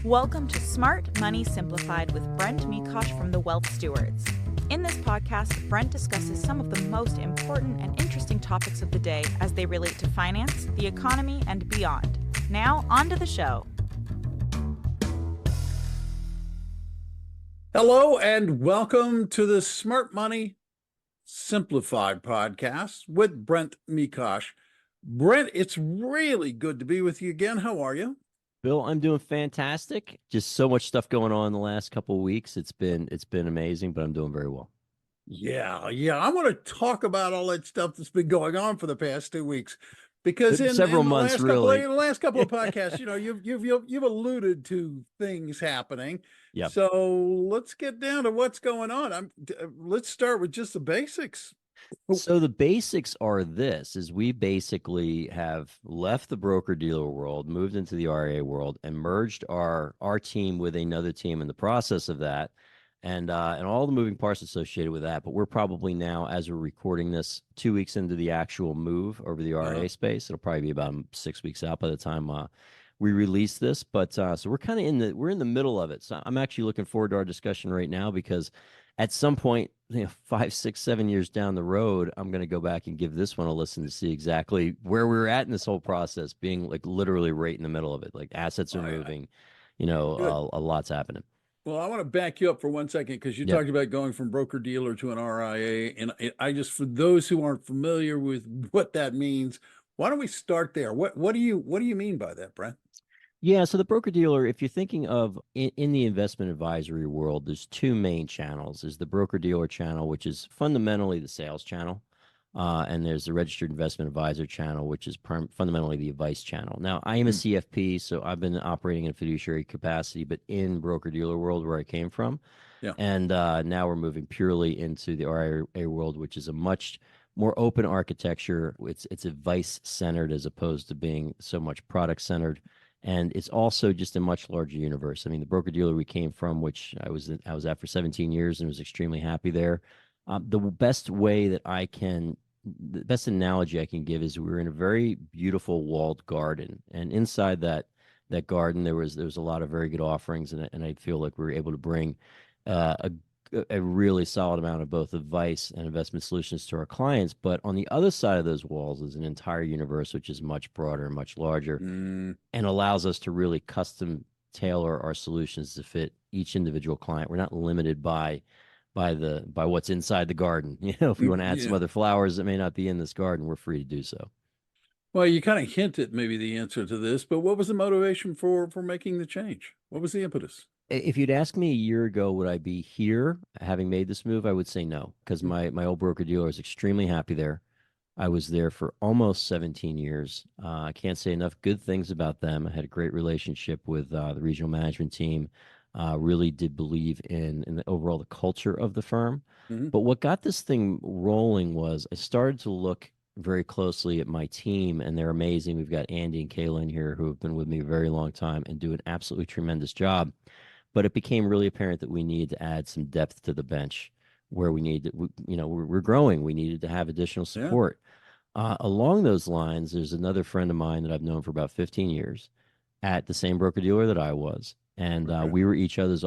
Welcome to Smart Money Simplified with Brent Mekosh from the Wealth Stewards. In this podcast, Brent discusses some of the most important and interesting topics of the day as they relate to finance, the economy, and beyond. Now, on to the show. Hello and welcome to the Smart Money Simplified podcast with Brent Mekosh. Brent, it's really good to be with you again. How are you? Bill, I'm doing fantastic. Just so much stuff going on in the last couple of weeks. It's been amazing, but I'm doing very well. Yeah. I want to talk about all that stuff that's been going on for the past 2 weeks, because in the last couple of podcasts, you've alluded to things happening. Yep. So let's get down to what's going on. Let's start with just the basics. So the basics are this, is we basically have left the broker-dealer world, moved into the RIA world, and merged our team with another team in the process of that, and all the moving parts associated with that. But we're probably now, as we're recording this, 2 weeks into the actual move over the RIA space. It'll probably be about 6 weeks out by the time we release this. But so we're kind of we're in the middle of it. So I'm actually looking forward to our discussion right now, because at some point, 5, 6, 7 years down the road, I'm going to go back and give this one a listen to see exactly where we're at in this whole process, being like literally right in the middle of it. Like assets are moving, a lot's happening. Well, I want to back you up for 1 second, because you talked about going from broker-dealer to an RIA. And I just, for those who aren't familiar with what that means, why don't we start there? What do you mean by that, Brent? Yeah, so the broker-dealer, if you're thinking of in the investment advisory world, there's two main channels. There's the broker-dealer channel, which is fundamentally the sales channel. And there's the registered investment advisor channel, which is fundamentally the advice channel. Now, I am a CFP, so I've been operating in a fiduciary capacity, but in broker-dealer world where I came from. Yeah. And now we're moving purely into the RIA world, which is a much more open architecture. It's advice-centered as opposed to being so much product-centered. And it's also just a much larger universe. I mean, the broker-dealer we came from, which I was at for 17 years and was extremely happy there. The best analogy I can give is we were in a very beautiful walled garden, and inside that garden there was a lot of very good offerings, and I feel like we were able to bring a really solid amount of both advice and investment solutions to our clients. But on the other side of those walls is an entire universe which is much broader and much larger, and allows us to really custom tailor our solutions to fit each individual client. We're not limited by what's inside the garden. If we want to add some other flowers that may not be in this garden, we're free to do so. Well, you kind of hinted maybe the answer to this, but what was the motivation for making the change? What was the impetus? If you'd asked me a year ago, would I be here having made this move? I would say no, because my old broker-dealer was extremely happy there. I was there for almost 17 years. I can't say enough good things about them. I had a great relationship with the regional management team. Really did believe in the overall the culture of the firm. But what got this thing rolling was I started to look very closely at my team, and they're amazing. We've got Andy and Kayla in here who have been with me a very long time and do an absolutely tremendous job. But it became really apparent that we needed to add some depth to the bench where we're growing. We needed to have additional support. Along those lines, there's another friend of mine that I've known for about 15 years at the same broker-dealer that I was. And we were each other's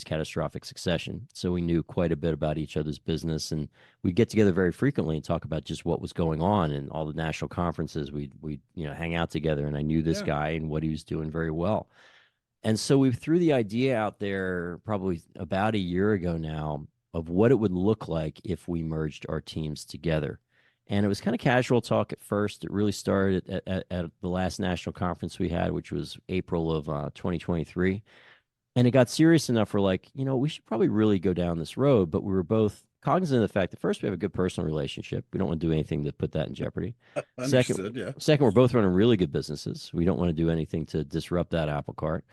catastrophic succession. So we knew quite a bit about each other's business. And we'd get together very frequently and talk about just what was going on and all the national conferences. We'd hang out together. And I knew this guy and what he was doing very well. And so we threw the idea out there probably about a year ago now of what it would look like if we merged our teams together. And it was kind of casual talk at first. It really started at the last national conference we had, which was April of 2023. And it got serious enough. We're like, we should probably really go down this road. But we were both cognizant of the fact that first, we have a good personal relationship. We don't want to do anything to put that in jeopardy. Second, we're both running really good businesses. We don't want to do anything to disrupt that apple cart.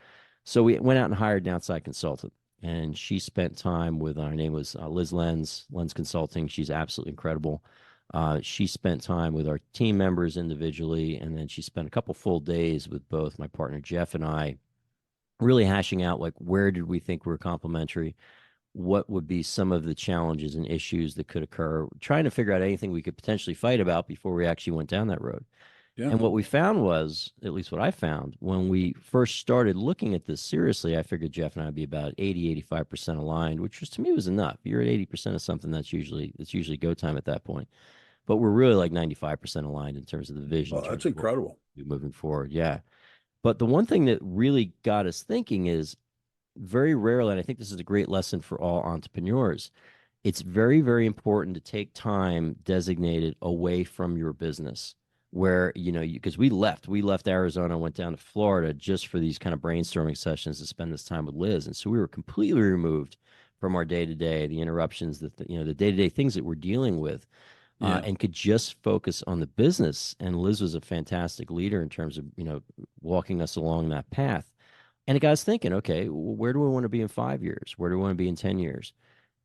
So we went out and hired an outside consultant. And she spent time with, her name was Liz Lenz Consulting. She's absolutely incredible. She spent time with our team members individually, and then she spent a couple full days with both my partner Jeff and I, really hashing out like where did we think we were complementary, what would be some of the challenges and issues that could occur, trying to figure out anything we could potentially fight about before we actually went down that road. Yeah. And what we found was, at least what I found, when we first started looking at this seriously, I figured Jeff and I would be about 85% aligned, which was to me was enough. You're at 80% of something, that's usually go time at that point. But we're really like 95% aligned in terms of the vision, Oh, in terms that's of what incredible. we're moving forward. Yeah. But the one thing that really got us thinking is very rarely, and I think this is a great lesson for all entrepreneurs, it's very, very important to take time designated away from your business where, because we left Arizona, went down to Florida just for these kind of brainstorming sessions to spend this time with Liz. And so we were completely removed from our day to day, the interruptions, the day to day things that we're dealing with, Yeah. and could just focus on the business. And Liz was a fantastic leader in terms of, walking us along that path. And it got us thinking, okay, where do we want to be in 5 years? Where do we want to be in 10 years?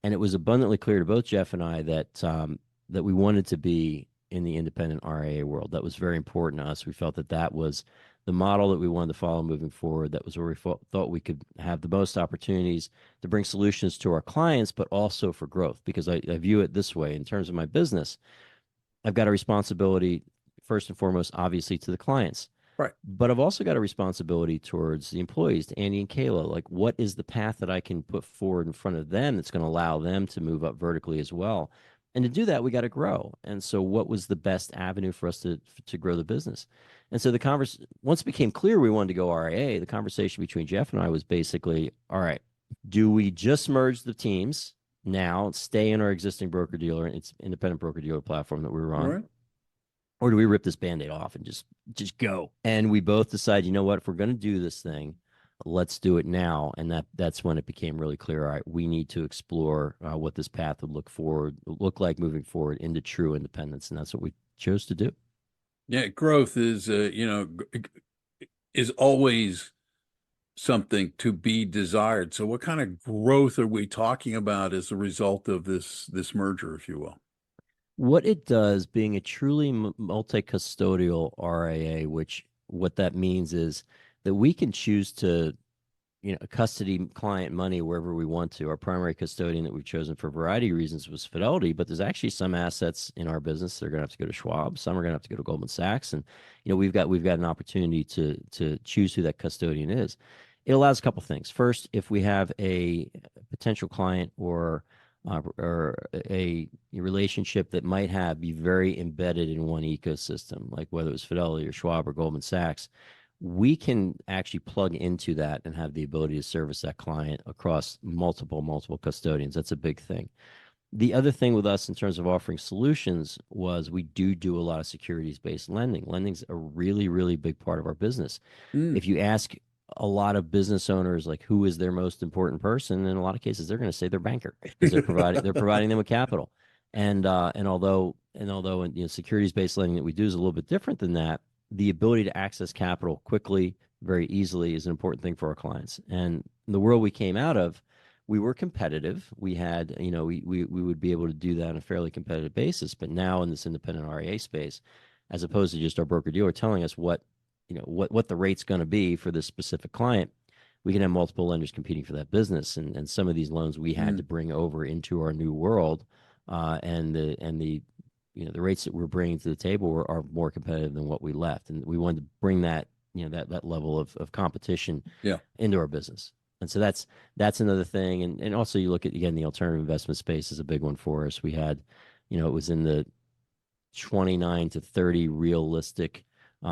And it was abundantly clear to both Jeff and I that we wanted to be in the independent RIA world. That was very important to us. We felt that was the model that we wanted to follow moving forward. That was where we thought we could have the most opportunities to bring solutions to our clients, but also for growth. Because I view it this way in terms of my business, I've got a responsibility, first and foremost, obviously, to the clients. Right. But I've also got a responsibility towards the employees, to Andy and Kayla. Like, what is the path that I can put forward in front of them that's going to allow them to move up vertically as well? And to do that, we got to grow. And so, what was the best avenue for us to grow the business? And so, once it became clear we wanted to go RIA, the conversation between Jeff and I was basically, all right, do we just merge the teams now, stay in our existing broker dealer, it's independent broker dealer platform that we were on, Right. or do we rip this Band-Aid off and just go? And we both decided, you know what, if we're going to do this thing, let's do it now. And that's when it became really clear. All right, we need to explore what this path would look like moving forward into true independence, and that's what we chose to do. Yeah, growth is is always something to be desired. So what kind of growth are we talking about as a result of this merger, if you will? What it does, being a truly multi-custodial RIA, what that means is that we can choose to, custody client money wherever we want to. Our primary custodian that we've chosen for a variety of reasons was Fidelity, but there's actually some assets in our business that are going to have to go to Schwab. Some are going to have to go to Goldman Sachs, and we've got an opportunity to choose who that custodian is. It allows a couple things. First, if we have a potential client or a relationship that might be very embedded in one ecosystem, like whether it was Fidelity or Schwab or Goldman Sachs, we can actually plug into that and have the ability to service that client across multiple custodians. That's a big thing. The other thing with us in terms of offering solutions was we do a lot of securities-based lending. Lending's a really, really big part of our business. If you ask a lot of business owners, like, who is their most important person, in a lot of cases they're going to say their banker, because they're providing them with capital. And although securities-based lending that we do is a little bit different than that, the ability to access capital quickly, very easily, is an important thing for our clients. And in the world we came out of, we were competitive. We had, we would be able to do that on a fairly competitive basis. But now in this independent RIA space, as opposed to just our broker dealer telling us what the rate's going to be for this specific client, we can have multiple lenders competing for that business. And some of these loans we had to bring over into our new world, and the rates that we're bringing to the table are more competitive than what we left. And we wanted to bring that, that level of competition into our business. And so that's another thing. And also you look at, again, the alternative investment space is a big one for us. We had, it was in the 29 to 30 realistic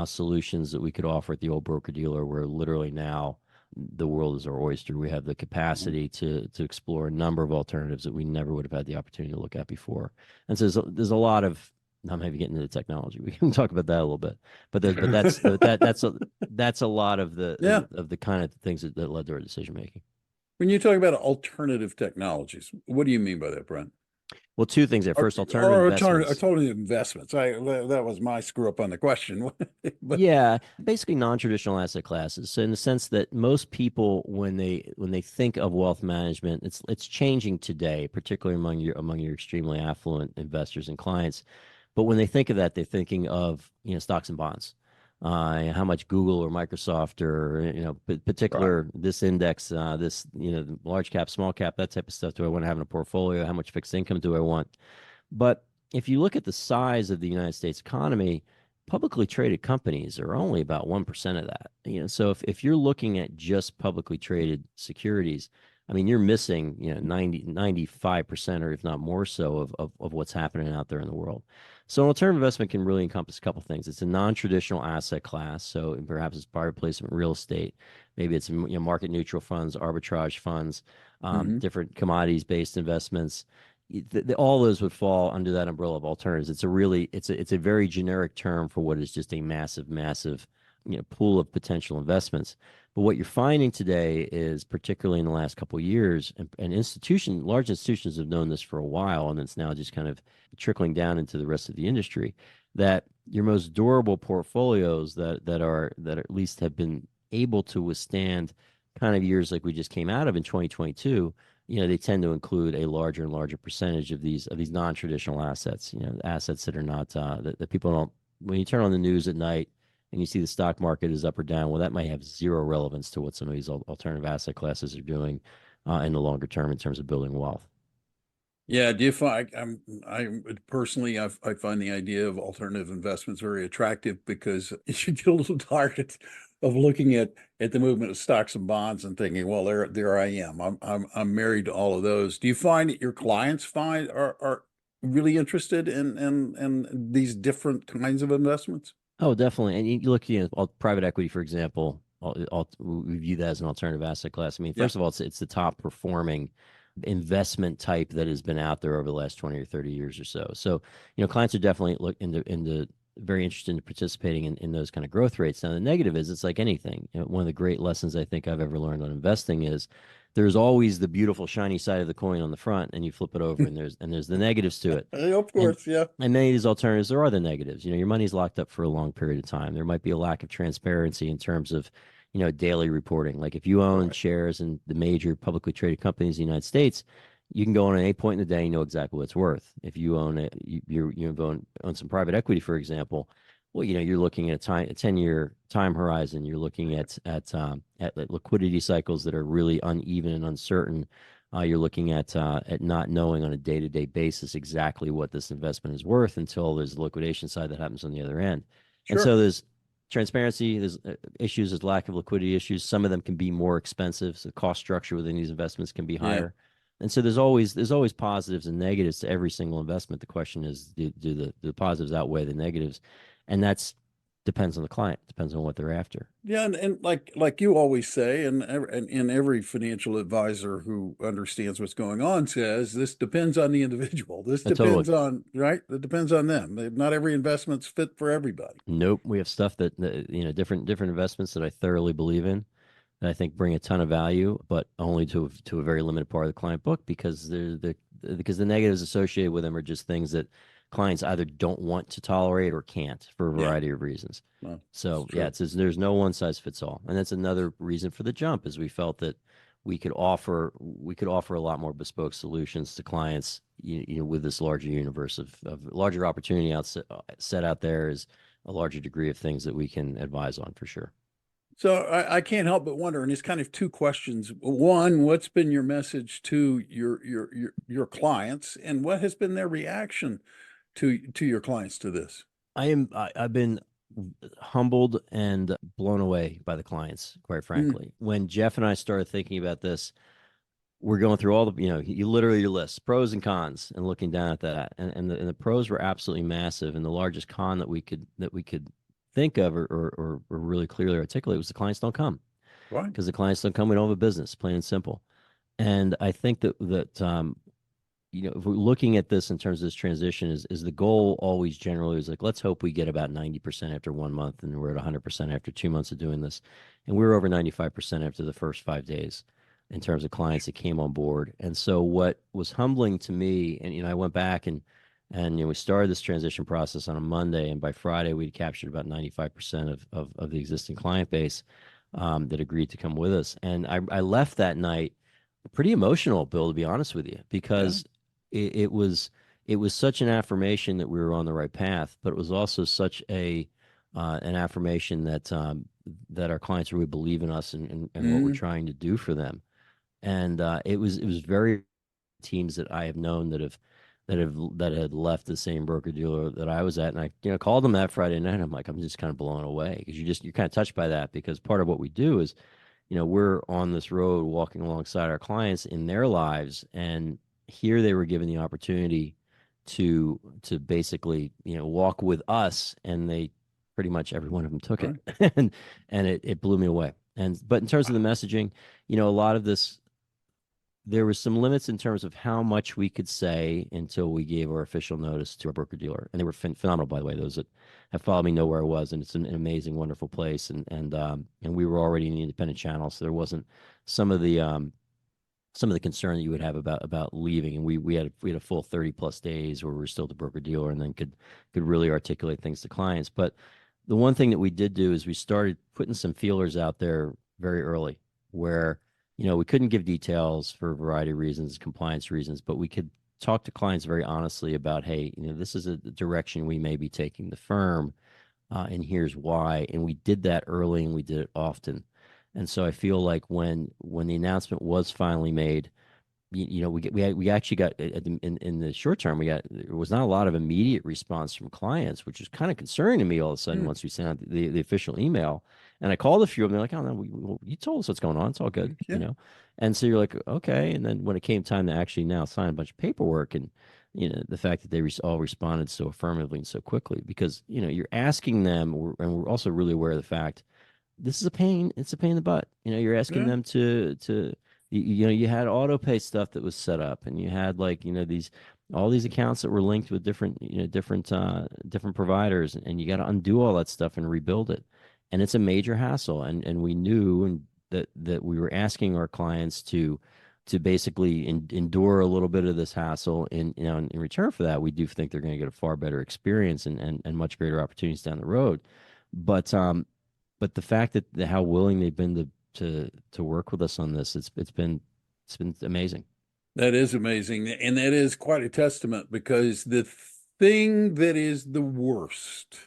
solutions that we could offer at the old broker dealer, where literally now the world is our oyster. We have the capacity to explore a number of alternatives that we never would have had the opportunity to look at before. And so there's a lot of, I'm maybe getting into the technology. We can talk about that a little bit, but that's a lot of the kind of things that led to our decision making. When you talk about alternative technologies, what do you mean by that, Brent? Well, two things there. First, alternative investments. That was my screw up on the question. But yeah, basically non-traditional asset classes. So in the sense that most people, when they think of wealth management, it's changing today, particularly among your extremely affluent investors and clients. But when they think of that, they're thinking of stocks and bonds. How much Google or Microsoft or particular this index, this large cap, small cap, that type of stuff. Do I want to have in a portfolio? How much fixed income do I want? But if you look at the size of the United States economy, publicly traded companies are only about 1% of that. So if you're looking at just publicly traded securities, I mean, you're missing, 95%, or if not more so, of what's happening out there in the world. So an alternative investment can really encompass a couple things. It's a non-traditional asset class. So perhaps it's private placement real estate. Maybe it's, market neutral funds, arbitrage funds, Mm-hmm. different commodities-based investments. All those would fall under that umbrella of alternatives. It's a very generic term for what is just a massive, massive, pool of potential investments. But what you're finding today is, particularly in the last couple of years, and large institutions have known this for a while, and it's now just kind of trickling down into the rest of the industry, that your most durable portfolios that at least have been able to withstand kind of years like we just came out of in 2022, they tend to include a larger and larger percentage of these non-traditional assets, assets that are not that people don't. When you turn on the news at night and you see the stock market is up or down, well, that might have zero relevance to what some of these alternative asset classes are doing in the longer term in terms of building wealth. Yeah, do you find I personally I find the idea of alternative investments very attractive because you get a little tired of looking at the movement of stocks and bonds and thinking, well, there I am. I'm married to all of those. Do you find that your clients are really interested in these different kinds of investments? Oh, definitely. And you look, private equity, for example, we view that as an alternative asset class. I mean, Yeah. first of all, it's the top performing investment type that has been out there over the last 20 or 30 years or so. So, clients are definitely into very interested in participating in those kind of growth rates. Now, the negative is it's like anything. One of the great lessons I think I've ever learned on investing is there's always the beautiful shiny side of the coin on the front, and you flip it over, and there's the negatives to it. Of And course, yeah. and many of these alternatives, there are the negatives. Your money's locked up for a long period of time. There might be a lack of transparency in terms of, daily reporting. Like if you own Right. shares in the major publicly traded companies in the United States, you can go on at any point in the day and know exactly what it's worth. If you own it, own some private equity, for example, well, you're looking at a 10-year time horizon. You're looking at liquidity cycles that are really uneven and uncertain. You're looking at not knowing on a day-to-day basis exactly what this investment is worth until there's a liquidation side that happens on the other end. And Sure. so there's transparency, there's issues, there's lack of liquidity issues. Some of them can be more expensive. So the cost structure within these investments can be Yeah. higher. And so there's always positives and negatives to every single investment. The question is, do the positives outweigh the negatives? And that's depends on the client, depends on what they're after. Yeah, and like you always say, and every financial advisor who understands what's going on says, this depends on the individual. This Totally. depends on, right? It depends on them. Not every investment's fit for everybody. Nope. We have stuff different investments that I thoroughly believe in, that I think bring a ton of value, but only to a very limited part of the client book, because because the negatives associated with them are just things that clients either don't want to tolerate or can't for a Yeah, variety of reasons. well, it's So yeah, true. there's no one size fits all, and that's another reason for the jump, is we felt that we could offer a lot more bespoke solutions to clients, with this larger universe of larger opportunity set out there, is a larger degree of things that we can advise on for sure. So I can't help but wonder, and it's kind of two questions. One, what's been your message to your clients, and what has been their reaction to your clients to this? I've been humbled and blown away by the clients, quite Mm, frankly. When Jeff and I started thinking about this, we're going through all the, you literally your list, pros and cons, and looking down at that. And the pros were absolutely massive. And the largest con that we could think of, or really clearly articulate, was the clients don't come. right. Because the clients don't come, we don't have a business, plain and simple. And I think that if we're looking at this in terms of this transition, is the goal always generally is like, let's hope we get about 90% after 1 month, and we're at 100% after 2 months of doing this. And we were over 95% after the first 5 days in terms of clients that came on board. And so what was humbling to me, and I went back and we started this transition process on a Monday, and by Friday we'd captured about 95% of the existing client base that agreed to come with us. And I left that night pretty emotional, Bill, to be honest with you, Yeah. because it was such an affirmation that we were on the right path, but it was also such an affirmation that our clients really believe in us, and what we're Mm, trying to do for them. And it was very teams that I have known that have that had left the same broker dealer that I was at, and I called them that Friday night. I'm like, I'm just kind of blown away because you're kind of touched by that, because part of what we do is, we're on this road walking alongside our clients in their lives, and here they were given the opportunity to basically walk with us, and they pretty much every one of them took it. Right. And it blew me away. But in terms of the messaging, a lot of this, there was some limits in terms of how much we could say until we gave our official notice to our broker dealer, and they were phenomenal, by the way. Those that have followed me know where I was, and it's an amazing, wonderful place. And we were already in the independent channel, so there wasn't some of the concern that you would have about leaving. And we had a full 30+ days where we were still the broker dealer, and then could really articulate things to clients. But the one thing that we did do is we started putting some feelers out there very early, where we couldn't give details for a variety of reasons, compliance reasons, but we could talk to clients very honestly about, hey, this is a direction we may be taking the firm, and here's why. And we did that early, and we did it often. And so I feel like when the announcement was finally made, we actually got in the short term, there was not a lot of immediate response from clients, which was kind of concerning to me all of a sudden once we sent out the official email. And I called a few of them. They're like, "Oh no, you told us what's going on. It's all good." Yeah. And so you're like, okay. And then when it came time to actually now sign a bunch of paperwork, and the fact that they all responded so affirmatively and so quickly, because you're asking them, and we're also really aware of the fact this is a pain. It's a pain in the butt. You're asking Yeah. them to you had auto pay stuff that was set up, and you had all these accounts that were linked with different providers, and you got to undo all that stuff and rebuild it. And it's a major hassle. And we knew, and that we were asking our clients to basically endure a little bit of this hassle. In return for that, we do think they're going to get a far better experience, and much greater opportunities down the road. But the fact that how willing they've been to work with us on this, it's been amazing. That is amazing. And that is quite a testament, because the thing that is the worst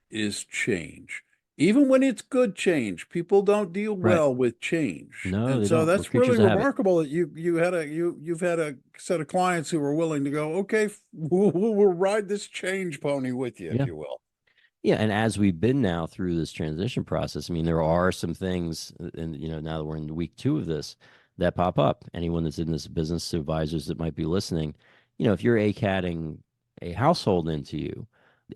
is change. Even when it's good change, people don't deal Right. well with change. No, And they so don't. We're that's really creatures of habit. remarkable that you've had a set of clients who are willing to go, okay, we'll ride this change pony with you, if Yeah. you will. Yeah, and as we've been now through this transition process, I mean, there are some things, and now that we're in week 2 of this, that pop up. Anyone that's in this business, advisors that might be listening, if you're ACATing a household into you,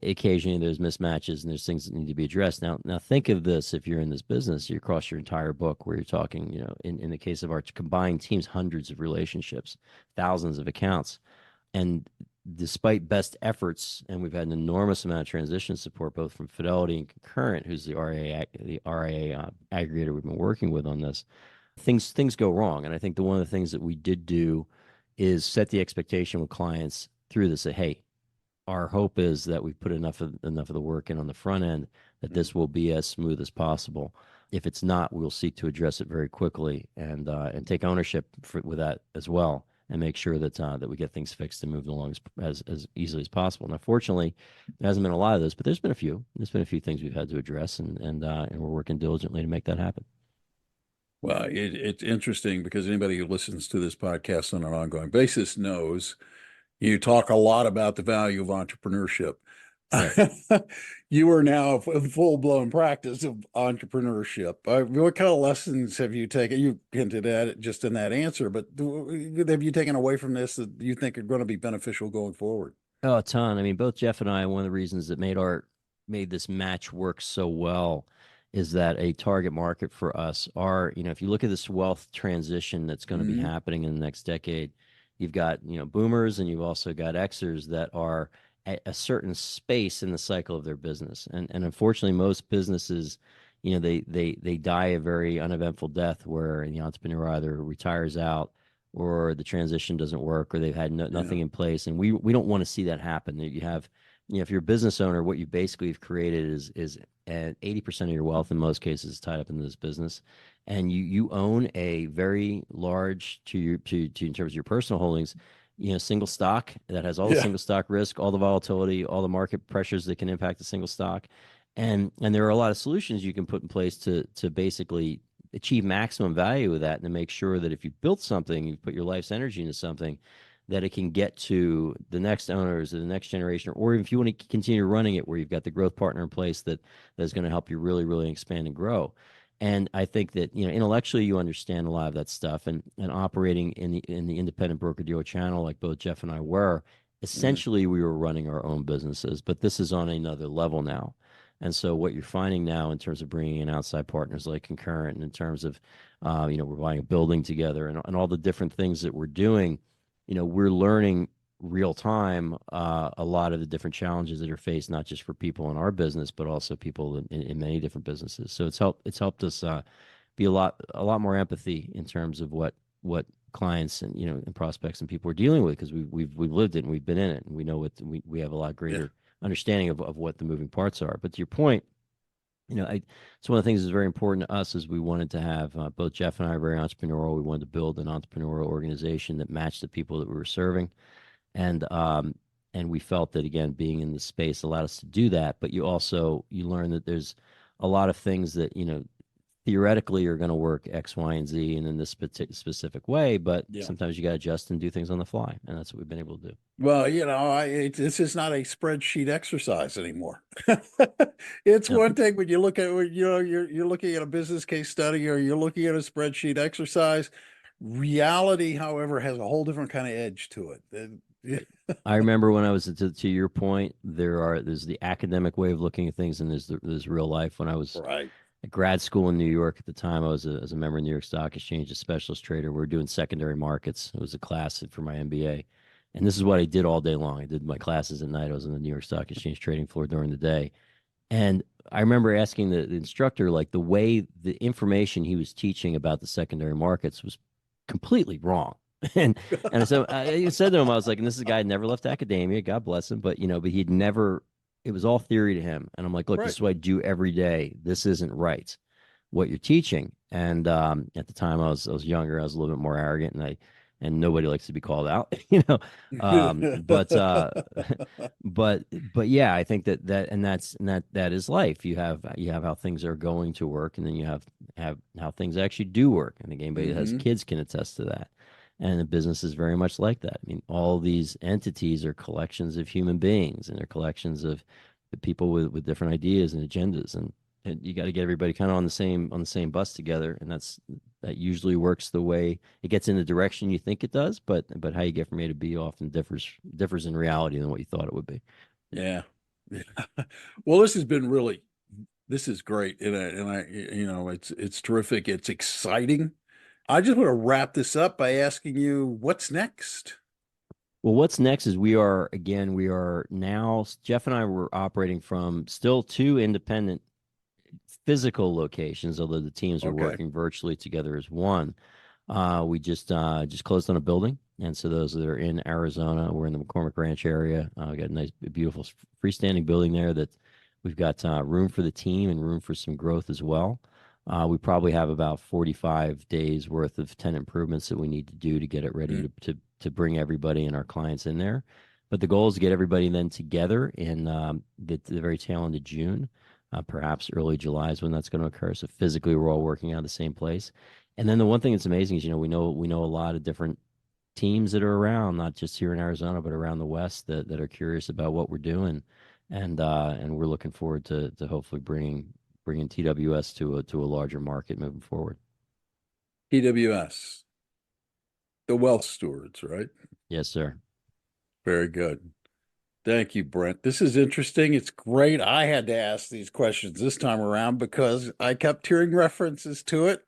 occasionally there's mismatches and there's things that need to be addressed. Now think of this: if you're in this business, you're across your entire book, where you're talking, in the case of our combined teams, hundreds of relationships, thousands of accounts. And despite best efforts, and we've had an enormous amount of transition support, both from Fidelity and Concurrent, who's the RIA aggregator we've been working with on this, things go wrong. And I think one of the things that we did do is set the expectation with clients through this. Say, hey, our hope is that we've put enough of the work in on the front end that this will be as smooth as possible. If it's not, we'll seek to address it very quickly, and take ownership with that as well, and make sure that we get things fixed and moved along as easily as possible. Now, fortunately, there hasn't been a lot of those, but there's been a few. There's been a few things we've had to address, and we're working diligently to make that happen. Well, it's interesting, because anybody who listens to this podcast on an ongoing basis knows you talk a lot about the value of entrepreneurship. Right. You are now in full-blown practice of entrepreneurship. What kind of lessons have you taken? You hinted at it just in that answer, but have you taken away from this that you think are going to be beneficial going forward? Oh, a ton. I mean, both Jeff and I, one of the reasons that made this match work so well is that a target market for us are, if you look at this wealth transition that's going to be happening in the next decade, you've got, boomers, and you've also got Xers that are at a certain space in the cycle of their business. And unfortunately, most businesses, they die a very uneventful death, where the entrepreneur either retires out, or the transition doesn't work, or they've had nothing in place. And we don't want to see that happen. You have, if you're a business owner, what you basically have created is 80% of your wealth in most cases is tied up in this business, and you own a very large, in terms of your personal holdings, single stock that has all the single stock risk, all the volatility, all the market pressures that can impact the single stock. And there are a lot of solutions you can put in place to basically achieve maximum value with that, and to make sure that if you built something, you put your life's energy into something, that it can get to the next owners or the next generation, or if you want to continue running it where you've got the growth partner in place that's going to help you really, really expand and grow. And I think that, intellectually you understand a lot of that stuff, and operating in the independent broker dealer channel, like both Jeff and I were, essentially we were running our own businesses, but this is on another level now. And so what you're finding now in terms of bringing in outside partners like Concurrent, and in terms of, we're buying a building together, and all the different things that we're doing, we're learning real time a lot of the different challenges that are faced, not just for people in our business, but also people in many different businesses. So it's helped us be a lot more empathy in terms of what clients and and prospects and people are dealing with, because we've lived it and we've been in it, and we know we have a lot greater understanding of what the moving parts are. But to your point, it's one of the things that's very important to us is we wanted to have, both Jeff and I are very entrepreneurial. We wanted to build an entrepreneurial organization that matched the people that we were serving. And we felt that, again, being in the space allowed us to do that. But you learn that there's a lot of things that, theoretically are going to work X, Y, and Z and in this specific way, but sometimes you got to adjust and do things on the fly. And that's what we've been able to do. Well, this is not a spreadsheet exercise anymore. It's one thing when you look at, you're looking at a business case study, or you're looking at a spreadsheet exercise. Reality, however, has a whole different kind of edge to it. I remember when I was to your point, there's the academic way of looking at things, and there's real life. When I was at grad school in New York at the time, I was as a member of New York Stock Exchange, a specialist trader. We were doing secondary markets. It was a class for my MBA. And this is what I did all day long. I did my classes at night. I was on the New York Stock Exchange trading floor during the day. And I remember asking the instructor, like, the way the information he was teaching about the secondary markets was completely wrong. And so I said to him, I was like, and this is a guy who never left academia, God bless him, but he'd never, it was all theory to him. And I'm like, look, this is what I do every day. This isn't right, what you're teaching. And at the time I was younger, I was a little bit more arrogant, and nobody likes to be called out, but yeah, I think that is life. You have how things are going to work, and then you have how things actually do work. I think anybody that has kids can attest to that. And the business is very much like that. I mean, all these entities are collections of human beings, and they're collections of the people with different ideas and agendas, and you got to get everybody kind of on the same bus together, and that usually works the way it gets in the direction you think it does, but how you get from A to B often differs in reality than what you thought it would be. Yeah. Well, this is great, and I it's terrific. It's exciting. I just want to wrap this up by asking you, what's next? Well, what's next is we are now, Jeff and I were operating from still two independent physical locations, although the teams are working virtually together as one. We just closed on a building, and so those that are in Arizona, we're in the McCormick Ranch area. We got a nice, beautiful freestanding building there that we've got room for the team and room for some growth as well. We probably have about 45 days worth of tenant improvements that we need to do to get it ready to bring everybody and our clients in there. But the goal is to get everybody then together in the very tail end of June. Perhaps early July is when that's going to occur. So physically, we're all working out of the same place. And then the one thing that's amazing is, we know a lot of different teams that are around, not just here in Arizona, but around the West that are curious about what we're doing, and we're looking forward to hopefully bringing TWS to a larger market moving forward. TWS, the Wealth Stewards, right? Yes, sir. Very good. Thank you, Brent. This is interesting. It's great. I had to ask these questions this time around because I kept hearing references to it.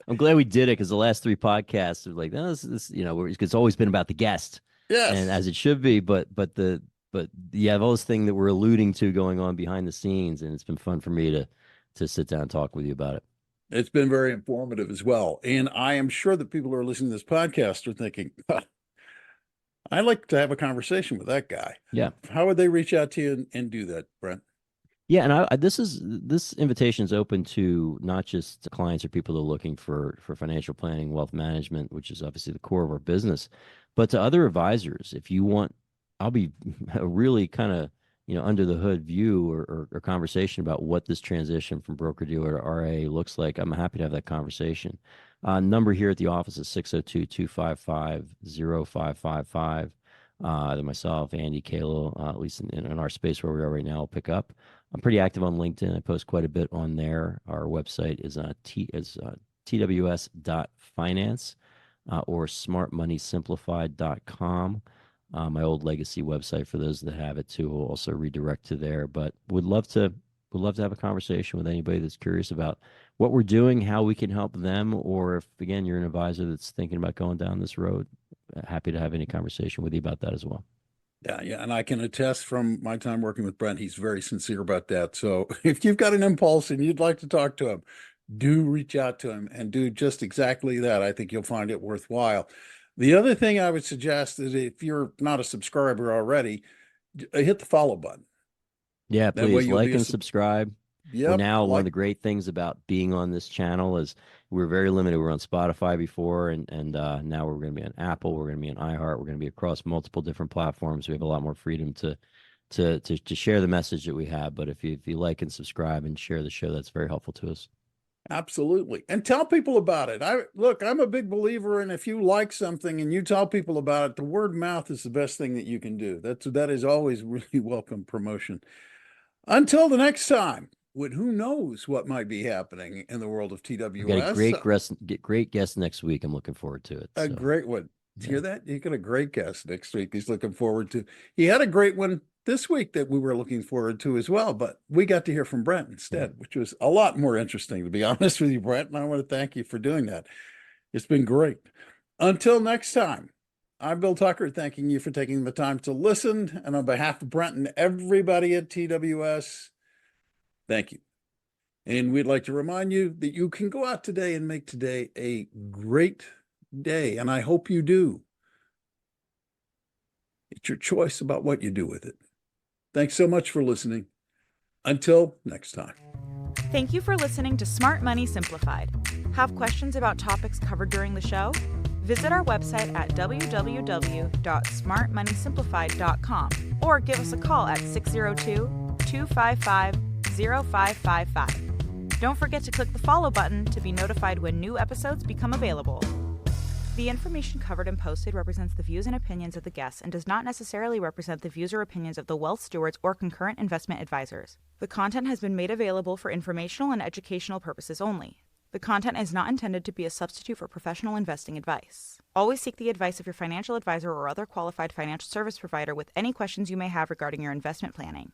I'm glad we did it, because the last three podcasts are like, no, this it's always been about the guest. Yes. And as it should be, but you have all this thing that we're alluding to going on behind the scenes, and it's been fun for me to sit down and talk with you about it. It's been very informative as well. And I am sure that people who are listening to this podcast are thinking, I'd like to have a conversation with that guy. Yeah. How would they reach out to you and do that, Brent? Yeah, and this invitation is open to not just clients or people that are looking for financial planning, wealth management, which is obviously the core of our business, but to other advisors. If you want, I'll be a really kind of under the hood view or conversation about what this transition from broker dealer to RIA looks like. I'm happy to have that conversation. Number here at the office is 602-255-0555. Either myself, Andy, Kayla, at least in our space where we are right now, will pick up. I'm pretty active on LinkedIn. I post quite a bit on there. Our website is tws.finance or smartmoneysimplified.com. My old legacy website, for those that have it too, will also redirect to there. But would love to have a conversation with anybody that's curious about what we're doing, how we can help them, or if again you're an advisor that's thinking about going down this road. Happy to have any conversation with you about that as well. Yeah, and I can attest from my time working with Brent, he's very sincere about that. So if you've got an impulse and you'd like to talk to him, do reach out to him and do just exactly that. I think you'll find it worthwhile. The other thing I would suggest is if you're not a subscriber already, hit the follow button. Yeah, That way please you'll like be and subscribe. We're Yep, now one of like the great things about being on this channel is we're very limited. We were on Spotify before, and now we're going to be on Apple. We're going to be on iHeart. We're going to be across multiple different platforms. We have a lot more freedom to share the message that we have. But if you like and subscribe and share the show, that's very helpful to us. absolutely. And tell people about it. I'm a big believer in if you like something and you tell people about it, the word of mouth is the best thing that you can do. That is always really welcome promotion. Until the next time, with who knows what might be happening in the world of We got a TWS. great guest next week. I'm looking forward to it. A So great one. Did you yeah. hear that? You got a great guest next week. He's looking forward to. He had a great one this week that we were looking forward to as well, but we got to hear from Brent instead, which was a lot more interesting, to be honest with you, Brent. And I want to thank you for doing that. It's been great. Until next time, I'm Bill Tucker, thanking you for taking the time to listen. And on behalf of Brent and everybody at TWS, thank you. And we'd like to remind you that you can go out today and make today a great day. And I hope you do. It's your choice about what you do with it. Thanks so much for listening. Until next time. Thank you for listening to Smart Money Simplified. Have questions about topics covered during the show? Visit our website at www.smartmoneysimplified.com or give us a call at 602-255-0555. Don't forget to click the follow button to be notified when new episodes become available. The information covered and posted represents the views and opinions of the guests and does not necessarily represent the views or opinions of the wealth stewards or concurrent investment advisors. The content has been made available for informational and educational purposes only. The content is not intended to be a substitute for professional investing advice. Always seek the advice of your financial advisor or other qualified financial service provider with any questions you may have regarding your investment planning.